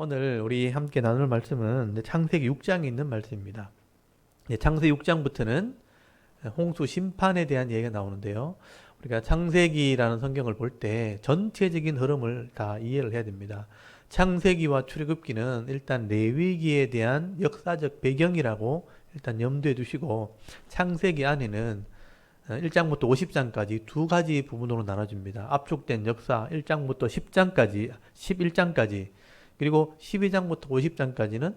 오늘 우리 함께 나눌 말씀은 창세기 6장에 있는 말씀입니다. 창세기 6장부터는 홍수 심판에 대한 얘기가 나오는데요. 우리가 창세기라는 성경을 볼 때 전체적인 흐름을 다 이해를 해야 됩니다. 창세기와 출애굽기는 일단 레위기에 대한 역사적 배경이라고 일단 염두에 두시고, 창세기 안에는 1장부터 50장까지 두 가지 부분으로 나눠집니다. 압축된 역사 1장부터 10장까지, 11장까지, 그리고 12장부터 50장까지는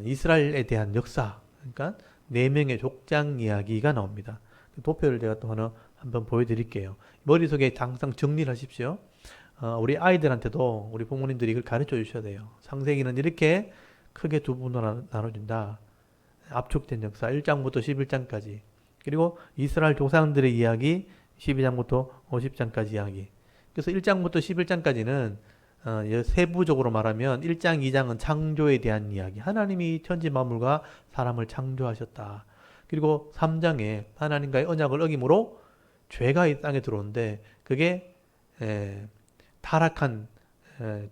이스라엘에 대한 역사, 그러니까 4명의 족장 이야기가 나옵니다. 도표를 제가 또 하나 한번 보여드릴게요. 머릿속에 항상 정리를 하십시오. 우리 아이들한테도 우리 부모님들이 이걸 가르쳐 주셔야 돼요. 창세기는 이렇게 크게 두 부분으로 나눠진다. 압축된 역사 1장부터 11장까지, 그리고 이스라엘 조상들의 이야기 12장부터 50장까지 이야기. 그래서 1장부터 11장까지는 세부적으로 말하면 1장, 2장은 창조에 대한 이야기. 하나님이 천지 만물과 사람을 창조하셨다. 그리고 3장에 하나님과의 언약을 어김으로 죄가 이 땅에 들어오는데 그게 타락한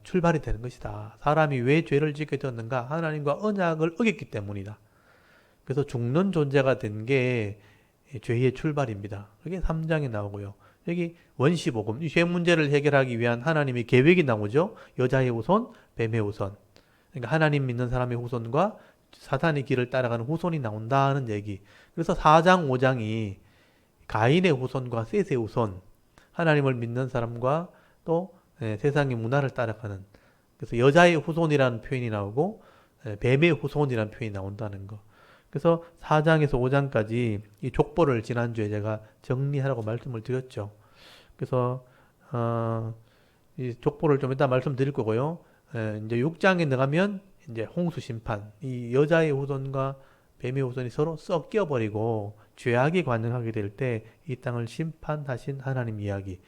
출발이 되는 것이다. 사람이 왜 죄를 짓게 되었는가? 하나님과 언약을 어겼기 때문이다. 그래서 죽는 존재가 된 게 죄의 출발입니다. 그게 3장에 나오고요. 여기 원시복음, 이 죄 문제를 해결하기 위한 하나님의 계획이 나오죠. 여자의 후손, 뱀의 후손. 그러니까 하나님 믿는 사람의 후손과 사탄의 길을 따라가는 후손이 나온다는 얘기. 그래서 4장, 5장이 가인의 후손과 셋의 후손, 하나님을 믿는 사람과 또 세상의 문화를 따라가는, 그래서 여자의 후손이라는 표현이 나오고 뱀의 후손이라는 표현이 나온다는 거. 그래서 4장에서 5장까지 이 족보를 지난주에 제가 정리하라고 말씀을 드렸죠. 그래서 이 족보를 좀 이따 말씀드릴 거고요. 이제 6장에 들어가면 이제 홍수 심판, 이 여자의 후손과 뱀의 후손이 서로 섞여 버리고 죄악이 관영하게 될 때 이 땅을 심판하신 하나님 이야기.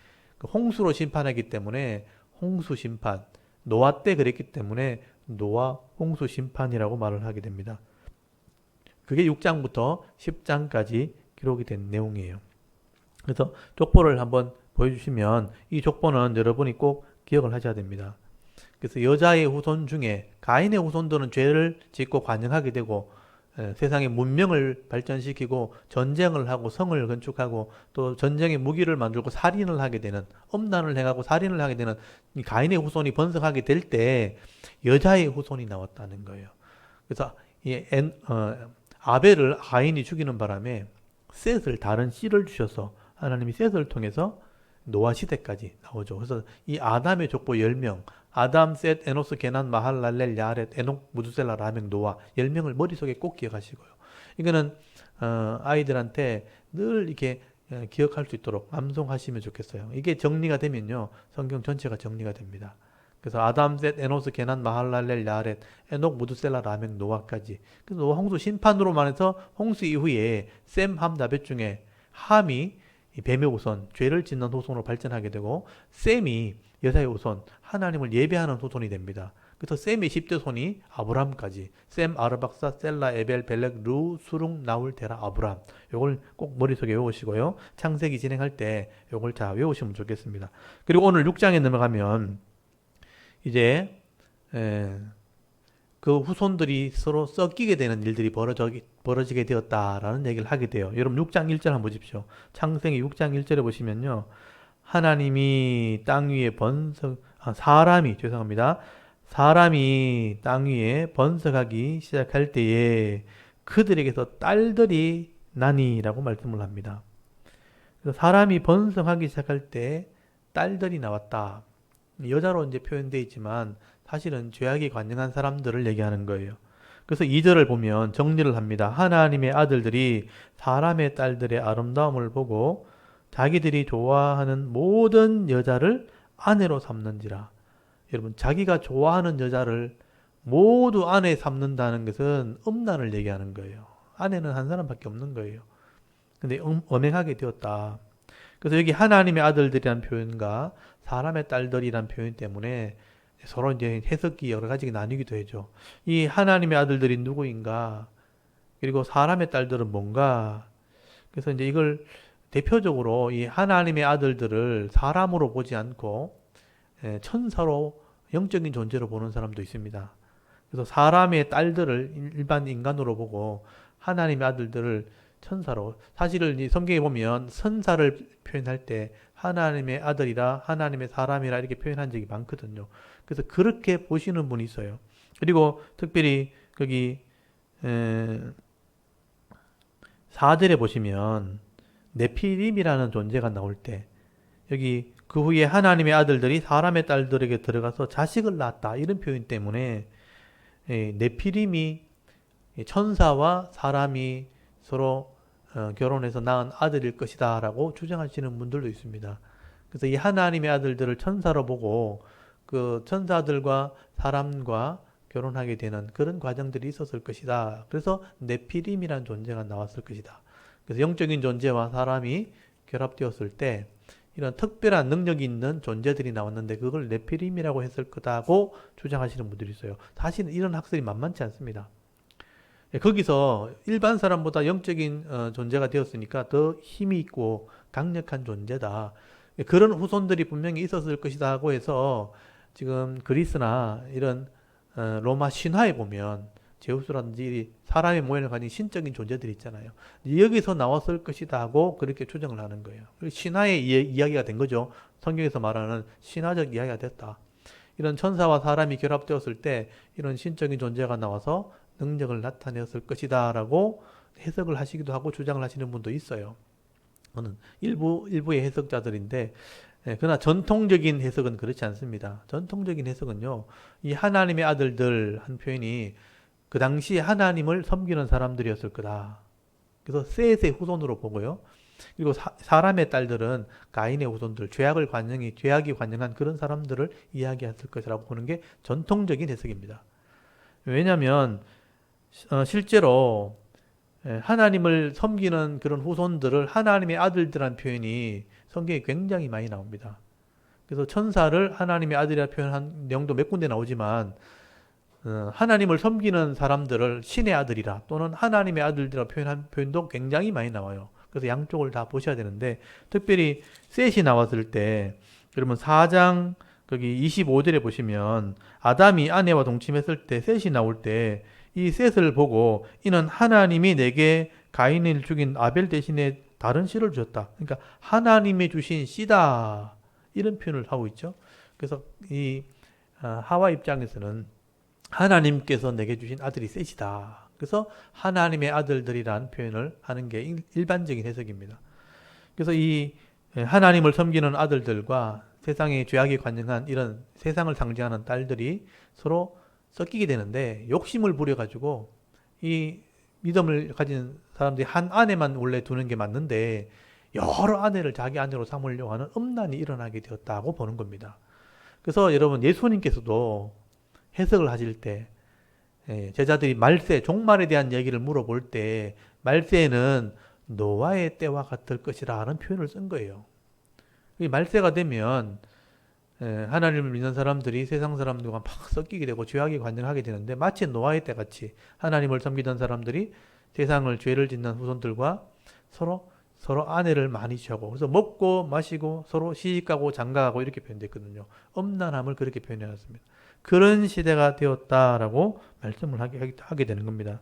홍수로 심판하기 때문에 홍수 심판, 노아 때 그랬기 때문에 노아 홍수 심판이라고 말을 하게 됩니다. 그게 6장부터 10장까지 기록이 된 내용이에요. 그래서 족보를 한번 보여주시면, 이 족보는 여러분이 꼭 기억을 하셔야 됩니다. 그래서 여자의 후손 중에 가인의 후손들은 죄를 짓고 관영하게 되고 세상의 문명을 발전시키고 전쟁을 하고 성을 건축하고 또 전쟁의 무기를 만들고 살인을 하게 되는, 엄난을 행하고 살인을 하게 되는 이 가인의 후손이 번성하게 될 때 여자의 후손이 나왔다는 거예요. 그래서 아벨을 가인이 죽이는 바람에 셋을, 다른 씨를 주셔서 하나님이 셋을 통해서 노아 시대까지 나오죠. 그래서 이 아담의 족보 10명, 아담, 셋, 에노스, 게난, 마할랄렐, 야렛, 에녹, 무두셀라, 라멕, 노아 10명을 머릿속에 꼭 기억하시고요. 이거는 아이들한테 늘 이렇게 기억할 수 있도록 암송하시면 좋겠어요. 이게 정리가 되면요, 성경 전체가 정리가 됩니다. 그래서 아담, 셋, 에노스, 게난, 마할랄렐, 야렛, 에녹, 무두셀라, 라멕, 노아까지. 그래서 노아 홍수 심판으로만 해서 홍수 이후에 셈, 함, 야벳 중에 함이 뱀의 후손, 죄를 짓는 후손으로 발전하게 되고, 셈이 여자의 후손, 하나님을 예배하는 후손이 됩니다. 그래서 셈의 10대 손이 아브람까지, 셈, 아르박사, 셀라, 에벨, 벨렉, 루, 수룽, 나울, 데라, 아브람. 요걸 꼭 머릿속에 외우시고요. 창세기 진행할 때 요걸 다 외우시면 좋겠습니다. 그리고 오늘 6장에 넘어가면 이제 그 후손들이 서로 섞이게 되는 일들이 벌어지게 되었다라는 얘기를 하게 돼요. 여러분 6장 1절 한번 보십시오. 창세기 6장 1절에 보시면요, 하나님이 땅 위에 사람이 땅 위에 번성하기 시작할 때에 그들에게서 딸들이 나니라고 말씀을 합니다. 그래서 사람이 번성하기 시작할 때 딸들이 나왔다. 여자로 이제 표현되어 있지만 사실은 죄악이 관영한 사람들을 얘기하는 거예요. 그래서 2절을 보면 정리를 합니다. 하나님의 아들들이 사람의 딸들의 아름다움을 보고 자기들이 좋아하는 모든 여자를 아내로 삼는지라. 여러분, 자기가 좋아하는 여자를 모두 아내 삼는다는 것은 음란을 얘기하는 거예요. 아내는 한 사람밖에 없는 거예요. 근데 엄행하게 되었다. 그래서 여기 하나님의 아들들이라는 표현과 사람의 딸들이라는 표현 때문에 서로 이제 해석이 여러 가지가 나뉘기도 하죠. 이 하나님의 아들들이 누구인가? 그리고 사람의 딸들은 뭔가? 그래서 이제 이걸 대표적으로 이 하나님의 아들들을 사람으로 보지 않고 천사로 영적인 존재로 보는 사람도 있습니다. 그래서 사람의 딸들을 일반 인간으로 보고 하나님의 아들들을 천사로, 사실은 이 성경에 보면 선사를 표현할 때 하나님의 아들이라 하나님의 사람이라 이렇게 표현한 적이 많거든요. 그래서 그렇게 보시는 분이 있어요. 그리고 특별히 거기 4절에 보시면 네피림이라는 존재가 나올 때 여기 그 후에 하나님의 아들들이 사람의 딸들에게 들어가서 자식을 낳았다 이런 표현 때문에 네피림이 천사와 사람이 서로 결혼해서 낳은 아들일 것이다 라고 주장하시는 분들도 있습니다. 그래서 이 하나님의 아들들을 천사로 보고 그 천사들과 사람과 결혼하게 되는 그런 과정들이 있었을 것이다. 그래서 네피림이라는 존재가 나왔을 것이다. 그래서 영적인 존재와 사람이 결합되었을 때 이런 특별한 능력이 있는 존재들이 나왔는데 그걸 네피림이라고 했을 거다고 주장하시는 분들이 있어요. 사실은 이런 학설이 만만치 않습니다. 거기서 일반 사람보다 영적인 존재가 되었으니까 더 힘이 있고 강력한 존재다. 그런 후손들이 분명히 있었을 것이다 하고 해서 지금 그리스나 이런 로마 신화에 보면 제우스라든지 사람의 모양을 가진 신적인 존재들이 있잖아요. 여기서 나왔을 것이다 하고 그렇게 추정을 하는 거예요. 신화의 이야기가 된 거죠. 성경에서 말하는 신화적 이야기가 됐다. 이런 천사와 사람이 결합되었을 때 이런 신적인 존재가 나와서 능력을 나타내었을 것이다 라고 해석을 하시기도 하고 주장을 하시는 분도 있어요. 저는 일부의 해석자들인데 그러나 전통적인 해석은 그렇지 않습니다. 전통적인 해석은요, 이 하나님의 아들들 한 표현이 그 당시 하나님을 섬기는 사람들이었을 거다. 그래서 셋의 후손으로 보고요. 그리고 사람의 딸들은 가인의 후손들, 죄악이 관영한 그런 사람들을 이야기했을 것이라고 보는 게 전통적인 해석입니다. 왜냐하면 실제로 하나님을 섬기는 그런 후손들을 하나님의 아들들이라는 표현이 성경에 굉장히 많이 나옵니다. 그래서 천사를 하나님의 아들이라 표현한 내용도 몇 군데 나오지만 하나님을 섬기는 사람들을 신의 아들이라 또는 하나님의 아들이라 표현한 표현도 굉장히 많이 나와요. 그래서 양쪽을 다 보셔야 되는데 특별히 셋이 나왔을 때 그러면 4장 거기 25절에 보시면 아담이 아내와 동침했을 때 셋이 나올 때 이 셋을 보고 이는 하나님이 내게 가인을 죽인 아벨 대신에 다른 씨를 주었다. 그러니까 하나님이 주신 씨다. 이런 표현을 하고 있죠. 그래서 이 하와 입장에서는 하나님께서 내게 주신 아들이 셋이다. 그래서 하나님의 아들들이란 표현을 하는 게 일반적인 해석입니다. 그래서 이 하나님을 섬기는 아들들과 세상의 죄악이 관영한 이런 세상을 상징하는 딸들이 서로 섞이게 되는데 욕심을 부려가지고 이 믿음을 가진 사람들이 한 아내만 원래 두는 게 맞는데 여러 아내를 자기 아내로 삼으려고 하는 음란이 일어나게 되었다고 보는 겁니다. 그래서 여러분 예수님께서도 해석을 하실 때 제자들이 말세, 종말에 대한 얘기를 물어볼 때 말세는 노아의 때와 같을 것이라 하는 표현을 쓴 거예요. 이 말세가 되면 하나님을 믿는 사람들이 세상 사람들과 막 섞이게 되고 죄악이 관영하게 되는데 마치 노아의 때 같이 하나님을 섬기던 사람들이 세상을 죄를 짓는 후손들과 서로 아내를 많이 취하고 그래서 먹고 마시고 서로 시집가고 장가가고 이렇게 표현됐거든요. 음란함을 그렇게 표현해놨습니다. 그런 시대가 되었다라고 말씀을 하게 되는 겁니다.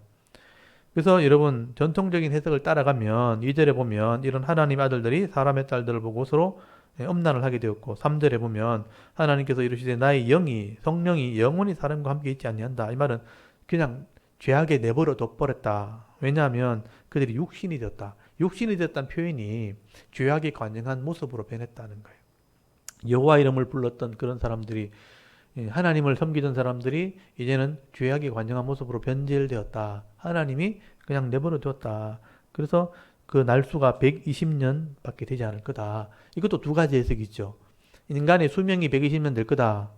그래서 여러분 전통적인 해석을 따라가면 2절에 보면 이런 하나님 아들들이 사람의 딸들을 보고 서로 음란을 하게 되었고 3절에 보면 하나님께서 이르시되 나의 성령이 영원히 사람과 함께 있지 아니한다. 이 말은 그냥 죄악에 내버려 둬버렸다. 왜냐하면 그들이 육신이 되었다. 육신이 되었다는 표현이 죄악에 관영한 모습으로 변했다는 거예요. 여호와 이름을 불렀던 그런 사람들이 하나님을 섬기던 사람들이 이제는 죄악에 관영한 모습으로 변질되었다. 하나님이 그냥 내버려 두었다. 그래서 그 날수가 120년 밖에 되지 않을 거다. 이것도 두 가지 해석이 있죠. 인간의 수명이 120년 될 거다.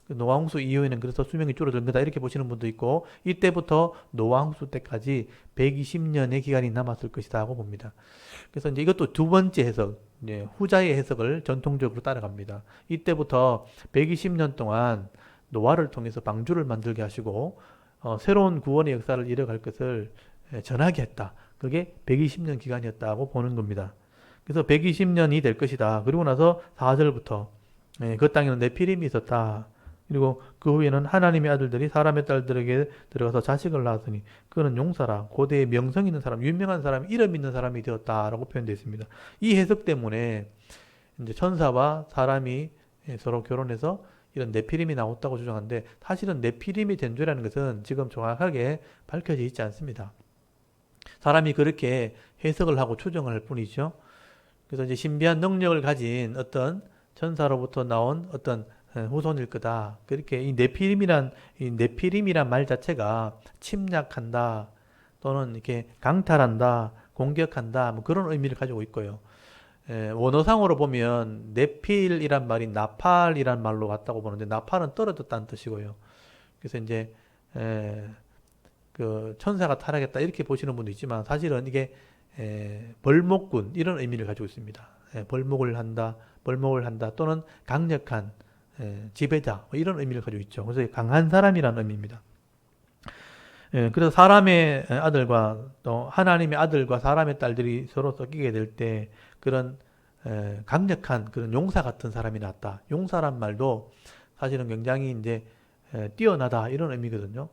노아 홍수 이후에는 그래서 수명이 줄어든 거다. 이렇게 보시는 분도 있고 이때부터 노아 홍수 때까지 120년의 기간이 남았을 것이다 하고 봅니다. 그래서 이제 이것도 두 번째 해석, 후자의 해석을 전통적으로 따라갑니다. 이때부터 120년 동안 노아를 통해서 방주를 만들게 하시고 새로운 구원의 역사를 이뤄갈 것을 전하게 했다. 그게 120년 기간이었다고 보는 겁니다. 그래서 120년이 될 것이다. 그리고 나서 4절부터 그 땅에는 네피림이 있었다. 그리고 그 후에는 하나님의 아들들이 사람의 딸들에게 들어가서 자식을 낳았으니 그는 용사라. 고대에 명성 있는 사람, 유명한 사람, 이름 있는 사람이 되었다라고 표현되어 있습니다. 이 해석 때문에 이제 천사와 사람이 서로 결혼해서 이런 네피림이 나왔다고 주장하는데, 사실은 네피림이 된 죄라는 것은 지금 정확하게 밝혀져 있지 않습니다. 사람이 그렇게 해석을 하고 추정을 할 뿐이죠. 그래서 이제 신비한 능력을 가진 어떤 천사로부터 나온 어떤 후손일 거다. 그렇게 이 네피림이란 말 자체가 침략한다, 또는 이렇게 강탈한다, 공격한다, 뭐 그런 의미를 가지고 있고요. 원어상으로 보면 네필이란 말이 나팔이란 말로 같다고 보는데, 나팔은 떨어졌다는 뜻이고요. 그래서 이제 그 천사가 타락했다 이렇게 보시는 분도 있지만, 사실은 이게 벌목군 이런 의미를 가지고 있습니다. 벌목을 한다 또는 강력한 지배자 뭐 이런 의미를 가지고 있죠. 그래서 강한 사람이라는 의미입니다. 그래서 사람의 아들과 또 하나님의 아들과 사람의 딸들이 서로 섞이게 될 때 그런 강력한 그런 용사 같은 사람이 났다. 용사란 말도 사실은 굉장히 이제 뛰어나다 이런 의미거든요.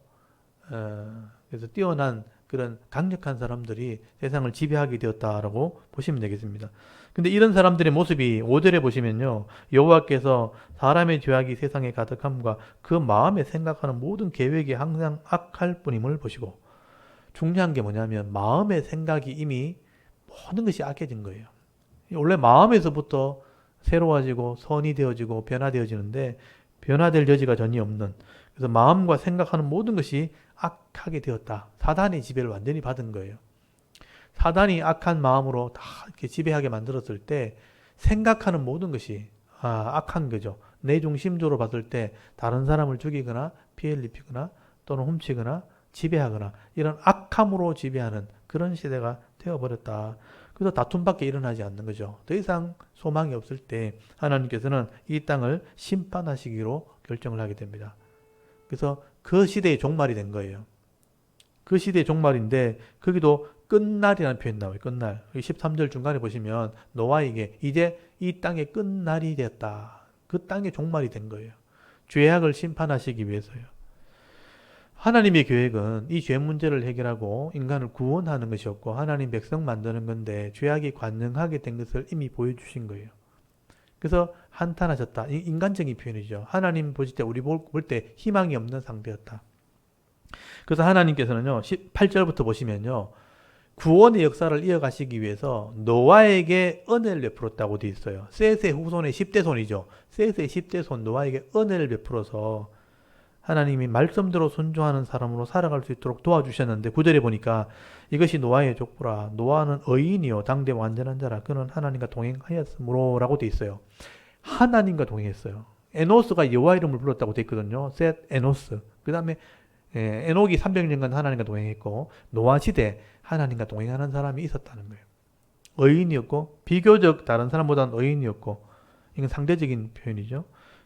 그래서 뛰어난 그런 강력한 사람들이 세상을 지배하게 되었다라고 보시면 되겠습니다. 근데 이런 사람들의 모습이 5절에 보시면요, 여호와께서 사람의 죄악이 세상에 가득함과 그 마음에 생각하는 모든 계획이 항상 악할 뿐임을 보시고, 중요한 게 뭐냐면 마음의 생각이 이미 모든 것이 악해진 거예요. 원래 마음에서부터 새로워지고 선이 되어지고 변화되어지는데, 변화될 여지가 전혀 없는, 그래서 마음과 생각하는 모든 것이 악하게 되었다. 사단의 지배를 완전히 받은 거예요. 사단이 악한 마음으로 다 이렇게 지배하게 만들었을 때 생각하는 모든 것이 악한 거죠. 내 중심적으로 봤을 때 다른 사람을 죽이거나 피해를 입히거나 또는 훔치거나 지배하거나 이런 악함으로 지배하는 그런 시대가 되어버렸다. 그래서 다툼밖에 일어나지 않는 거죠. 더 이상 소망이 없을 때 하나님께서는 이 땅을 심판하시기로 결정을 하게 됩니다. 그래서 그 시대의 종말이 된 거예요. 그 시대의 종말인데, 거기도 끝날이라는 표현 나와요. 끝날. 13절 중간에 보시면 노아에게 이제 이 땅의 끝날이 되었다. 그 땅의 종말이 된 거예요. 죄악을 심판하시기 위해서요. 하나님의 계획은 이 죄 문제를 해결하고 인간을 구원하는 것이었고 하나님 백성 만드는 건데, 죄악이 관영하게 된 것을 이미 보여주신 거예요. 그래서 한탄하셨다. 인간적인 표현이죠. 하나님 보실 때, 우리 볼 때 희망이 없는 상태였다. 그래서 하나님께서는요, 18절부터 보시면요, 구원의 역사를 이어가시기 위해서 노아에게 은혜를 베풀었다고 되어 있어요. 셋의 후손의 10대 손이죠. 셋의 10대 손 노아에게 은혜를 베풀어서 하나님이 말씀대로 순종하는 사람으로 살아갈 수 있도록 도와주셨는데, 9절에 보니까 이것이 노아의 족보라. 노아는 의인이요 당대 완전한 자라. 그는 하나님과 동행하였으므로 라고 되어 있어요. 하나님과 동행했어요. 에노스가 여호와 이름을 불렀다고 되어 있거든요. 셋 에노스. 그 다음에 에녹이 300년간 하나님과 동행했고, 노아 시대 하나님과 동행하는 사람이 있었다는 거예요. 의인이었고, 비교적 다른 사람보다는 의인이었고, 이건 상대적인 표현이죠.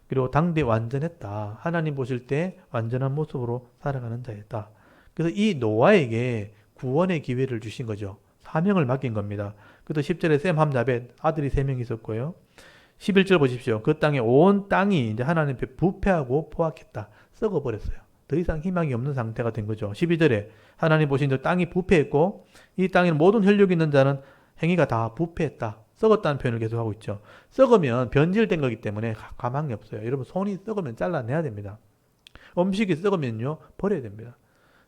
그리고 당대 완전했다. 하나님 보실 때 완전한 모습으로 살아가는 자였다. 그래서 이 노아에게 구원의 기회를 주신 거죠. 사명을 맡긴 겁니다. 그래서 10절에 셈, 함, 야벳 아들이 3명 있었고요. 11절 보십시오. 그 땅에 온 땅이 이제 하나님 앞에 부패하고 포악했다. 썩어버렸어요. 더 이상 희망이 없는 상태가 된 거죠. 12절에 하나님 보신 저 땅이 부패했고 이 땅에 모든 혈육 있는 자는 행위가 다 부패했다. 썩었다는 표현을 계속하고 있죠. 썩으면 변질된 거기 때문에 가망이 없어요. 여러분, 손이 썩으면 잘라내야 됩니다. 음식이 썩으면요 버려야 됩니다.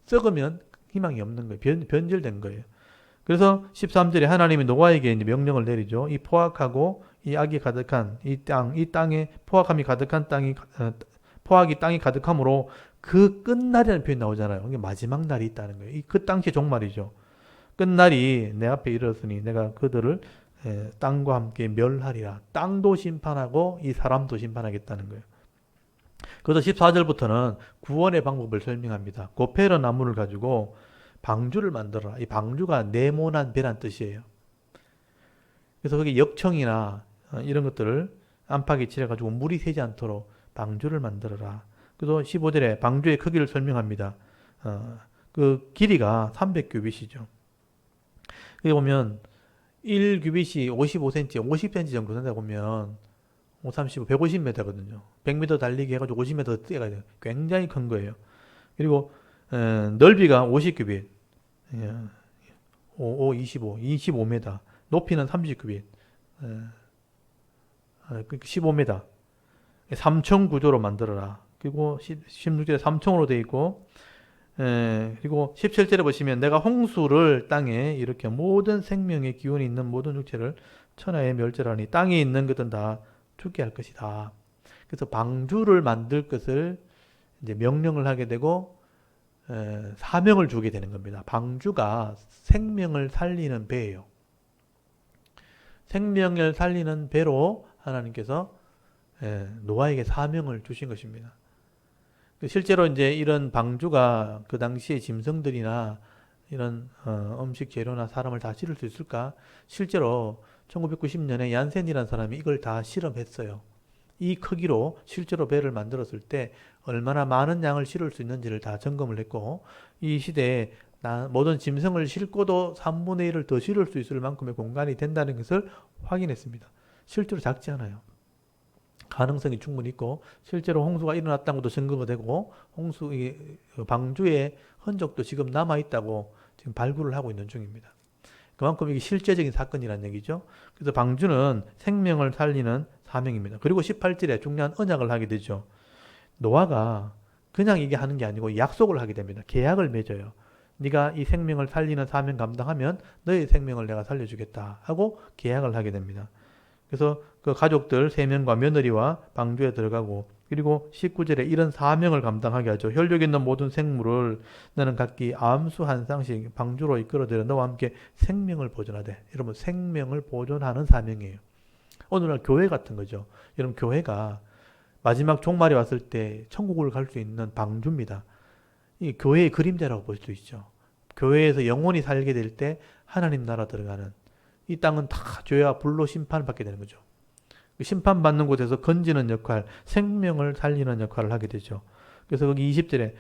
썩으면 희망이 없는 거예요. 변질된 거예요. 그래서 13절에 하나님이 노아에게 이제 명령을 내리죠. 이 포악하고 이 악이 가득한 이 땅에 포악함이 가득한 포악이 땅이 가득함으로 그 끝날이라는 표현이 나오잖아요. 이게 마지막 날이 있다는 거예요. 그 당시의 종말이죠. 끝날이 내 앞에 이르렀으니 내가 그들을 땅과 함께 멸하리라. 땅도 심판하고 이 사람도 심판하겠다는 거예요. 그래서 14절부터는 구원의 방법을 설명합니다. 고페르 나무를 가지고 방주를 만들어라. 이 방주가 네모난 배란 뜻이에요. 그래서 거기 역청이나 이런 것들을 안팎에 칠해가지고 물이 새지 않도록 방주를 만들어라. 그래서 15절에 방주의 크기를 설명합니다. 그 길이가 300규빗이죠. 여기 보면 1규빗이 55cm, 50cm 정도 된다 보면 535, 150m거든요. 100m 달리기 해가지고 50m 뛰어가야 돼요. 굉장히 큰 거예요. 그리고 넓이가 50규빗, 25, 25m, 높이는 30규빗, 15m, 3층 구조로 만들어라. 그리고 16절에 3층으로 되어 있고, 그리고 17절에 보시면 내가 홍수를 땅에 이렇게 모든 생명의 기운이 있는 모든 육체를 천하에 멸절하니 땅에 있는 것은 다 죽게 할 것이다. 그래서 방주를 만들 것을 이제 명령을 하게 되고 사명을 주게 되는 겁니다. 방주가 생명을 살리는 배예요. 생명을 살리는 배로 하나님께서 노아에게 사명을 주신 것입니다. 실제로 이제 이런 방주가 그 당시에 짐승들이나 이런 음식 재료나 사람을 다 실을 수 있을까? 실제로 1990년에 얀센이라는 사람이 이걸 다 실험했어요. 이 크기로 실제로 배를 만들었을 때 얼마나 많은 양을 실을 수 있는지를 다 점검을 했고, 이 시대에 모든 짐승을 싣고도 3분의 1을 더 실을 수 있을 만큼의 공간이 된다는 것을 확인했습니다. 실제로 작지 않아요. 가능성이 충분히 있고, 실제로 홍수가 일어났다는 것도 증거가 되고, 방주의 흔적도 지금 남아있다고 지금 발굴을 하고 있는 중입니다. 그만큼 이게 실제적인 사건이라는 얘기죠. 그래서 방주는 생명을 살리는 사명입니다. 그리고 18절에 중요한 언약을 하게 되죠. 노아가 그냥 이게 하는 게 아니고 약속을 하게 됩니다. 계약을 맺어요. 네가 이 생명을 살리는 사명 감당하면 너의 생명을 내가 살려주겠다 하고 계약을 하게 됩니다. 그래서 그 가족들 3명과 며느리와 방주에 들어가고, 그리고 19절에 이런 사명을 감당하게 하죠. 혈육 있는 모든 생물을 너는 각기 암수 한 쌍씩 방주로 이끌어들여 너와 함께 생명을 보존하되. 여러분, 생명을 보존하는 사명이에요. 오늘날 교회 같은 거죠. 여러분, 교회가 마지막 종말이 왔을 때 천국을 갈 수 있는 방주입니다. 이 교회의 그림자라고 볼 수 있죠. 교회에서 영원히 살게 될 때 하나님 나라 들어가는, 이 땅은 다 죄와 불로 심판을 받게 되는 거죠. 심판받는 곳에서 건지는 역할, 생명을 살리는 역할을 하게 되죠. 그래서 거기 20절에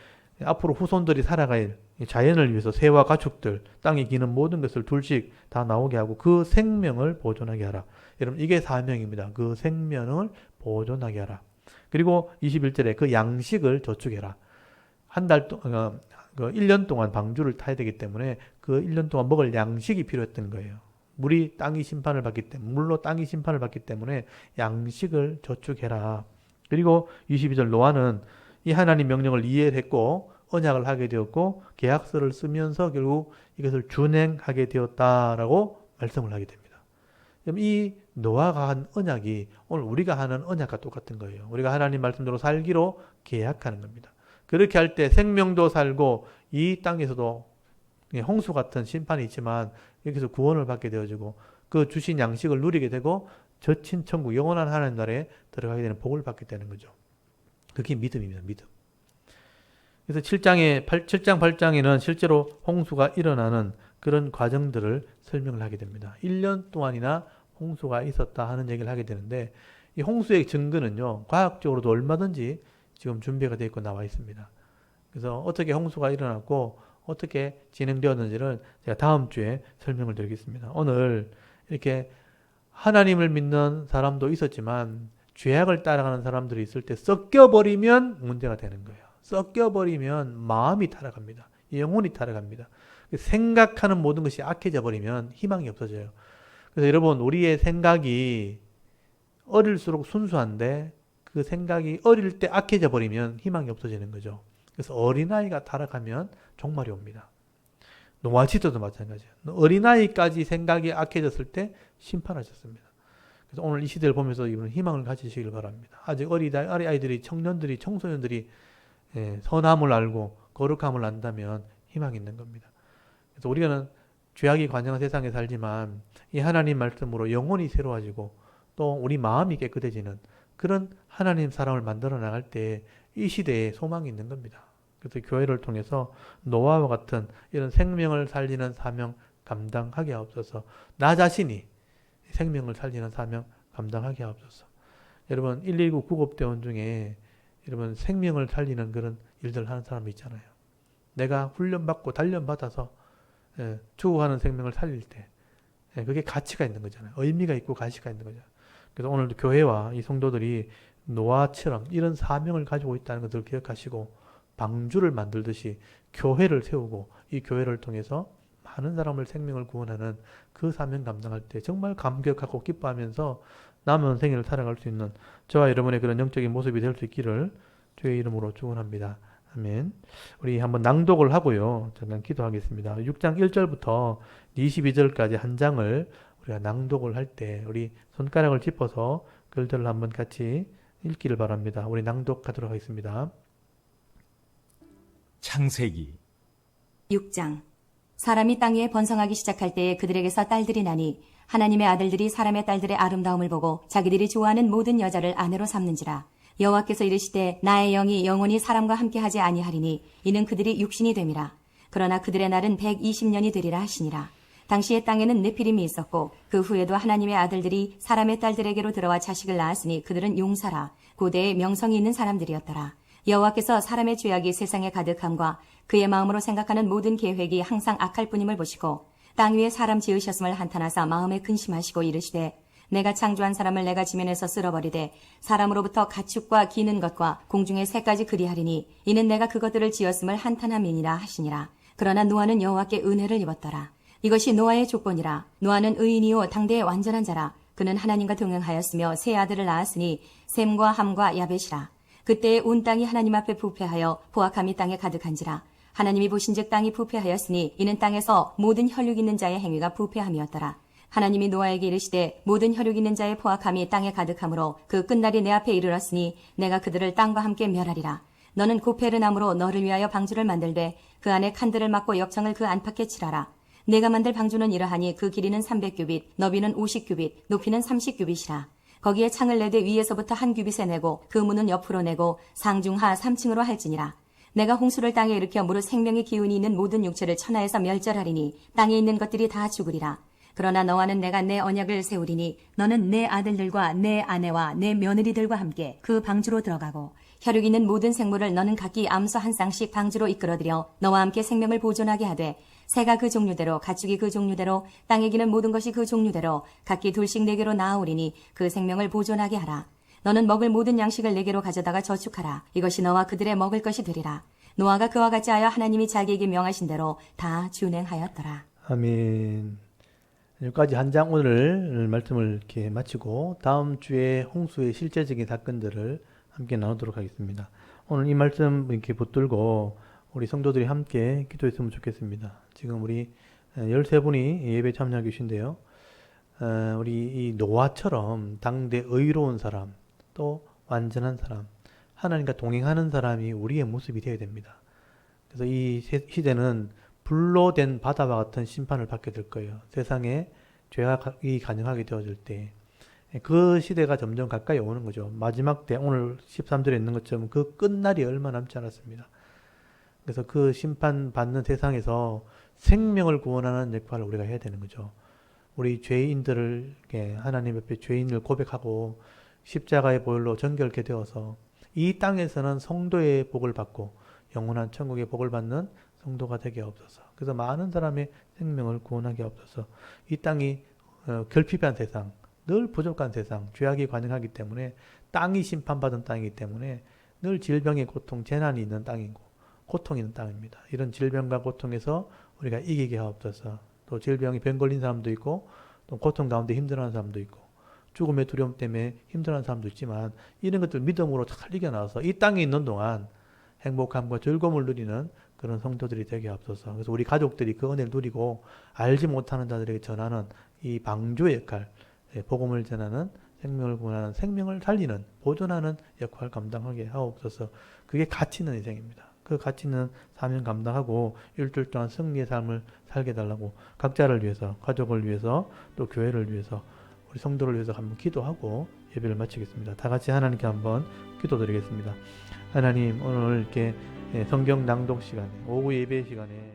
앞으로 후손들이 살아갈 자연을 위해서 새와 가축들, 땅에 기는 모든 것을 둘씩 다 나오게 하고 그 생명을 보존하게 하라. 여러분, 이게 사명입니다. 그 생명을 보존하게 하라. 그리고 21절에 그 양식을 저축해라. 한 달 동안, 1년 동안 방주를 타야 되기 때문에 그 1년 동안 먹을 양식이 필요했던 거예요. 물로 땅이 심판을 받기 때문에 양식을 저축해라. 그리고 22절 노아는 이 하나님 명령을 이해했고 언약을 하게 되었고 계약서를 쓰면서 결국 이것을 준행하게 되었다라고 말씀을 하게 됩니다. 그럼 이 노아가 한 언약이 오늘 우리가 하는 언약과 똑같은 거예요. 우리가 하나님 말씀대로 살기로 계약하는 겁니다. 그렇게 할 때 생명도 살고 이 땅에서도 홍수 같은 심판이 있지만 여기서 구원을 받게 되어지고 그 주신 양식을 누리게 되고 저친 천국 영원한 하나님 나라에 들어가게 되는 복을 받게 되는 거죠. 그게 믿음입니다. 믿음. 그래서 7장 8장에는 실제로 홍수가 일어나는 그런 과정들을 설명을 하게 됩니다. 1년 동안이나 홍수가 있었다 하는 얘기를 하게 되는데 이 홍수의 증거는요, 과학적으로도 얼마든지 지금 준비가 되어 있고 나와 있습니다. 그래서 어떻게 홍수가 일어났고 어떻게 진행되었는지를 제가 다음 주에 설명을 드리겠습니다. 오늘 이렇게 하나님을 믿는 사람도 있었지만 죄악을 따라가는 사람들이 있을 때 섞여버리면 문제가 되는 거예요. 섞여버리면 마음이 타락합니다. 영혼이 타락합니다. 생각하는 모든 것이 악해져 버리면 희망이 없어져요. 그래서 여러분, 우리의 생각이 어릴수록 순수한데 그 생각이 어릴 때 악해져 버리면 희망이 없어지는 거죠. 그래서 어린아이가 타락하면 종말이 옵니다. 노아시대도 마찬가지예요. 어린아이까지 생각이 악해졌을 때 심판하셨습니다. 그래서 오늘 이 시대를 보면서 이분은 희망을 가지시길 바랍니다. 아직 어린아이들이, 청년들이, 청소년들이 선함을 알고 거룩함을 안다면 희망이 있는 겁니다. 그래서 우리는 죄악이 관영한 세상에 살지만 이 하나님 말씀으로 영혼이 새로워지고 또 우리 마음이 깨끗해지는 그런 하나님 사람을 만들어 나갈 때 이 시대에 소망이 있는 겁니다. 그래서 교회를 통해서 노아와 같은 이런 생명을 살리는 사명 감당하게 하옵소서. 나 자신이 생명을 살리는 사명 감당하게 하옵소서. 여러분, 119 구급대원 중에 여러분 생명을 살리는 그런 일들 하는 사람이 있잖아요. 내가 훈련받고 단련받아서 죽어가는 생명을 살릴 때 그게 가치가 있는 거잖아요. 의미가 있고 가치가 있는 거잖아요. 그래서 오늘도 교회와 이 성도들이 노아처럼 이런 사명을 가지고 있다는 것을 기억하시고 방주를 만들듯이 교회를 세우고 이 교회를 통해서 많은 사람을 생명을 구원하는 그 사명 감당할 때 정말 감격하고 기뻐하면서 남은 생애를 살아갈 수 있는 저와 여러분의 그런 영적인 모습이 될 수 있기를 주의 이름으로 축원합니다. 아멘. 우리 한번 낭독을 하고요. 잠깐 기도하겠습니다. 6장 1절부터 22절까지 한 장을 우리가 낭독을 할 때 우리 손가락을 짚어서 글들을 한번 같이 읽기를 바랍니다. 우리 낭독하도록 하겠습니다. 창세기 6장. 사람이 땅 위에 번성하기 시작할 때에 그들에게서 딸들이 나니 하나님의 아들들이 사람의 딸들의 아름다움을 보고 자기들이 좋아하는 모든 여자를 아내로 삼는지라. 여호와께서 이르시되 나의 영이 영원히 사람과 함께하지 아니하리니 이는 그들이 육신이 됨이라. 그러나 그들의 날은 120년이 되리라 하시니라. 당시에 땅에는 네피림이 있었고 그 후에도 하나님의 아들들이 사람의 딸들에게로 들어와 자식을 낳았으니 그들은 용사라. 고대에 명성이 있는 사람들이었더라. 여호와께서 사람의 죄악이 세상에 가득함과 그의 마음으로 생각하는 모든 계획이 항상 악할 뿐임을 보시고 땅 위에 사람 지으셨음을 한탄하사 마음에 근심하시고 이르시되 내가 창조한 사람을 내가 지면에서 쓸어버리되 사람으로부터 가축과 기는 것과 공중의 새까지 그리하리니 이는 내가 그것들을 지었음을 한탄함이니라 하시니라. 그러나 노아는 여호와께 은혜를 입었더라. 이것이 노아의 조건이라. 노아는 의인이요 당대의 완전한 자라. 그는 하나님과 동행하였으며 세 아들을 낳았으니 셈과 함과 야벳이라. 그때에 온 땅이 하나님 앞에 부패하여 포악함이 땅에 가득한지라. 하나님이 보신즉 땅이 부패하였으니 이는 땅에서 모든 혈육 있는 자의 행위가 부패함이었더라. 하나님이 노아에게 이르시되 모든 혈육 있는 자의 포악함이 땅에 가득하므로 그 끝날이 내 앞에 이르렀으니 내가 그들을 땅과 함께 멸하리라. 너는 고페르나무로 너를 위하여 방주를 만들되 그 안에 칸들을 막고 역청을 그 안팎에 칠하라. 내가 만들 방주는 이러하니 그 길이는 300규빗, 너비는 50규빗, 높이는 30규빗이라. 거기에 창을 내되 위에서부터 한 규빗에 내고 그 문은 옆으로 내고 상중하 3층으로 할지니라. 내가 홍수를 땅에 일으켜 무릇 생명의 기운이 있는 모든 육체를 천하에서 멸절하리니 땅에 있는 것들이 다 죽으리라. 그러나 너와는 내가 내 언약을 세우리니 너는 내 아들들과 내 아내와 내 며느리들과 함께 그 방주로 들어가고 혈육 있는 모든 생물을 너는 각기 암소 한 쌍씩 방주로 이끌어들여 너와 함께 생명을 보존하게 하되 새가 그 종류대로 가축이 그 종류대로 땅에 기는 모든 것이 그 종류대로 각기 둘씩 내게로 나아오리니 그 생명을 보존하게 하라. 너는 먹을 모든 양식을 내게로 가져다가 저축하라. 이것이 너와 그들의 먹을 것이 되리라. 노아가 그와 같이 하여 하나님이 자기에게 명하신 대로 다 준행하였더라. 아멘. 여기까지 한 장 오늘 말씀을 이렇게 마치고 다음 주에 홍수의 실제적인 사건들을 함께 나누도록 하겠습니다. 오늘 이 말씀 이렇게 붙들고 우리 성도들이 함께 기도했으면 좋겠습니다. 지금 우리 13분이 예배 참여하고 계신데요. 우리 이 노아처럼 당대 의로운 사람, 또 완전한 사람, 하나님과 동행하는 사람이 우리의 모습이 되어야 됩니다. 그래서 이 시대는 불로 된 바다와 같은 심판을 받게 될 거예요. 세상에 죄악이 가능하게 되어질 때 그 시대가 점점 가까이 오는 거죠. 마지막 때 오늘 13절에 있는 것처럼 그 끝날이 얼마 남지 않았습니다. 그래서 그 심판받는 세상에서 생명을 구원하는 역할을 우리가 해야 되는 거죠. 우리 죄인들을 하나님 옆에 죄인을 고백하고 십자가의 보혈로 정결케 되어서 이 땅에서는 성도의 복을 받고 영원한 천국의 복을 받는 성도가 되게 없어서, 그래서 많은 사람의 생명을 구원하게 없어서 이 땅이 결핍한 세상, 늘 부족한 세상, 죄악이 가능하기 때문에 땅이 심판받은 땅이기 때문에 늘 질병의 고통, 재난이 있는 땅이고 고통이 있는 땅입니다. 이런 질병과 고통에서 우리가 이기게 하옵소서. 또 질병이 병 걸린 사람도 있고 또 고통 가운데 힘들어하는 사람도 있고 죽음의 두려움 때문에 힘들어하는 사람도 있지만 이런 것들 믿음으로 잘 이겨나와서 이 땅에 있는 동안 행복함과 즐거움을 누리는 그런 성도들이 되게 앞서서, 그래서 우리 가족들이 그 은혜를 누리고 알지 못하는 자들에게 전하는 이 방주의 역할, 복음을 전하는, 생명을 구원하는, 생명을 살리는, 보존하는 역할을 감당하게 하옵소서. 그게 가치 있는 인생입니다. 그 가치 있는 사명 감당하고 일주일 동안 승리의 삶을 살게 달라고 각자를 위해서, 가족을 위해서, 또 교회를 위해서, 우리 성도를 위해서 한번 기도하고 예배를 마치겠습니다. 다 같이 하나님께 한번 기도드리겠습니다. 하나님, 오늘 이렇게 성경 낭독 시간에, 오후 예배 시간에